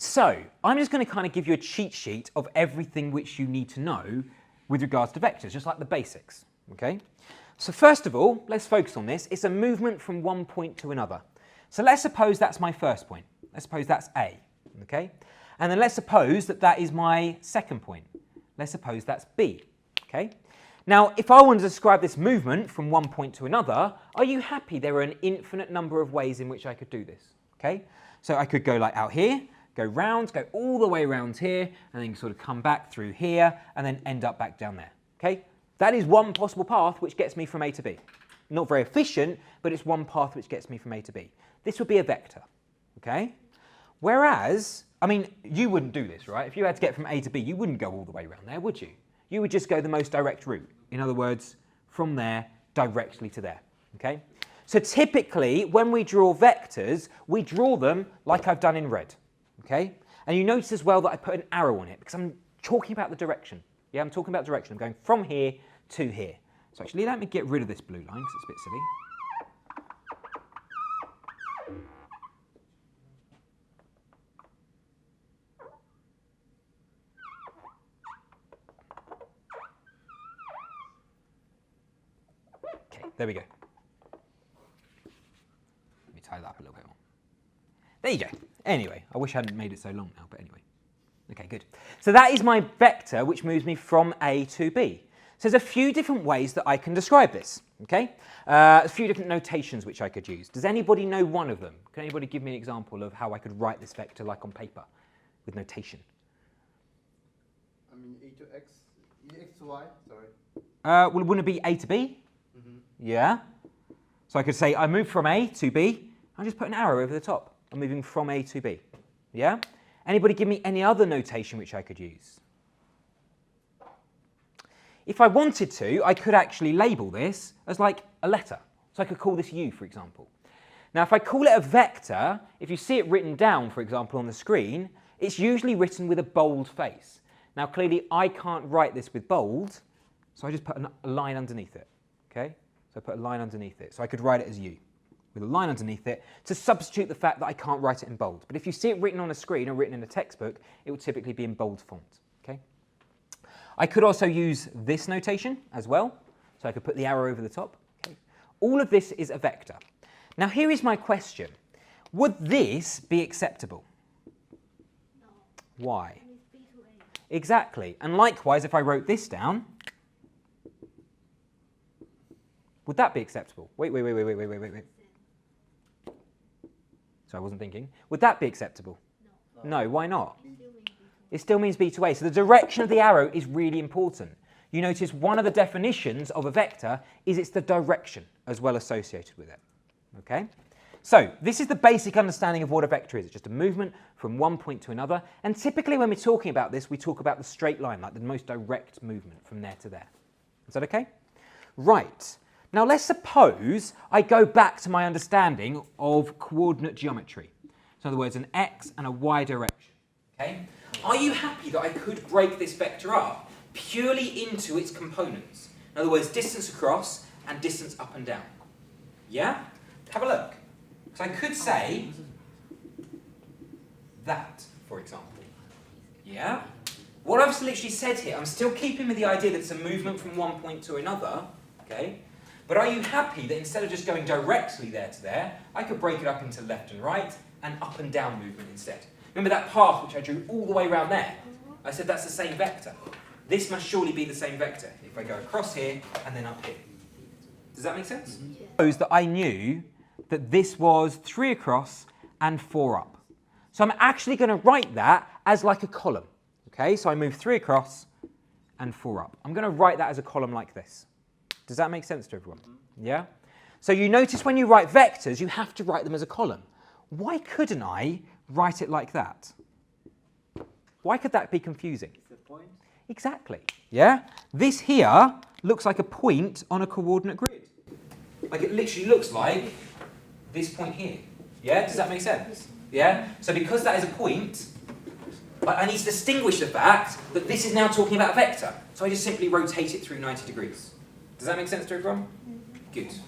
So I'm just going to kind of give you a cheat sheet of everything which you need to know with regards to vectors, just like the basics, okay? So first of all, let's focus on this. It's a movement from one point to another. So let's suppose that's my first point. Let's suppose that's A, okay? And then let's suppose that that is my second point. Let's suppose that's B, okay? Now, if I want to describe this movement from one point to another, are you happy there are an infinite number of ways in which I could do this, okay? So I could go like out here, go round, go all the way around here, and then sort of come back through here, and then end up back down there, okay? That is one possible path which gets me from A to B. Not very efficient, but it's one path which gets me from A to B. This would be a vector, okay? Whereas, I mean, you wouldn't do this, right? If you had to get from A to B, you wouldn't go all the way around there, would you? You would just go the most direct route. In other words, from there directly to there, okay? So typically, when we draw vectors, we draw them like I've done in red, okay? And you notice as well that I put an arrow on it because I'm talking about the direction. Yeah, I'm talking about direction. I'm going from here to here. So actually, let me get rid of this blue line because it's a bit silly. Okay, there we go. Let me tie that up a little bit more. There you go. Anyway, I wish I hadn't made it so long now, but anyway. Okay, good. So that is my vector, which moves me from A to B. So there's a few different ways that I can describe this, okay? A few different notations which I could use. Does anybody know one of them? Can anybody give me an example of how I could write this vector like on paper with notation? I mean, E to X, EX to Y, sorry. Well, wouldn't it be A to B? Mm-hmm. Yeah. So I could say I move from A to B. I just put an arrow over the top. I'm moving from A to B. Yeah? Anybody give me any other notation which I could use? If I wanted to, I could actually label this as like a letter. So I could call this U, for example. Now, if I call it a vector, if you see it written down, for example, on the screen, it's usually written with a bold face. Now, clearly, I can't write this with bold, so I just put a line underneath it, okay? So I put a line underneath it. So I could write it as U, with a line underneath it, to substitute the fact that I can't write it in bold. But if you see it written on a screen or written in a textbook, it would typically be in bold font, okay? I could also use this notation as well. So I could put the arrow over the top. Okay? All of this is a vector. Now here is my question. Would this be acceptable? No. Why? It's B to A. Exactly. And likewise, if I wrote this down, would that be acceptable? Wait. So I wasn't thinking. Would that be acceptable? No, why not? It still means B to A. So the direction of the arrow is really important. You notice one of the definitions of a vector is it's the direction as well associated with it. Okay? So this is the basic understanding of what a vector is. It's just a movement from one point to another. And typically when we're talking about this, we talk about the straight line, like the most direct movement from there to there. Is that okay? Right. Now let's suppose I go back to my understanding of coordinate geometry. So in other words, an X and a Y direction. Okay? Are you happy that I could break this vector up purely into its components? In other words, distance across and distance up and down. Yeah? Have a look. So I could say that, for example. Yeah? What I've literally said here, I'm still keeping with the idea that it's a movement from one point to another. Okay? But are you happy that instead of just going directly there to there, I could break it up into left and right and up and down movement instead? Remember that path which I drew all the way around there? I said that's the same vector. This must surely be the same vector if I go across here and then up here. Does that make sense? Yeah. Suppose that I knew that this was 3 across and 4 up. So I'm actually going to write that as like a column. Okay, so I move 3 across and 4 up. I'm going to write that as a column like this. Does that make sense to everyone? Yeah? So you notice when you write vectors, you have to write them as a column. Why couldn't I write it like that? Why could that be confusing? It's a point. Exactly. Yeah? This here looks like a point on a coordinate grid. Like it literally looks like this point here. Yeah? Does that make sense? Yeah? So because that is a point, I need to distinguish the fact that this is now talking about a vector. So I just simply rotate it through 90 degrees. Does that make sense to everyone? Good.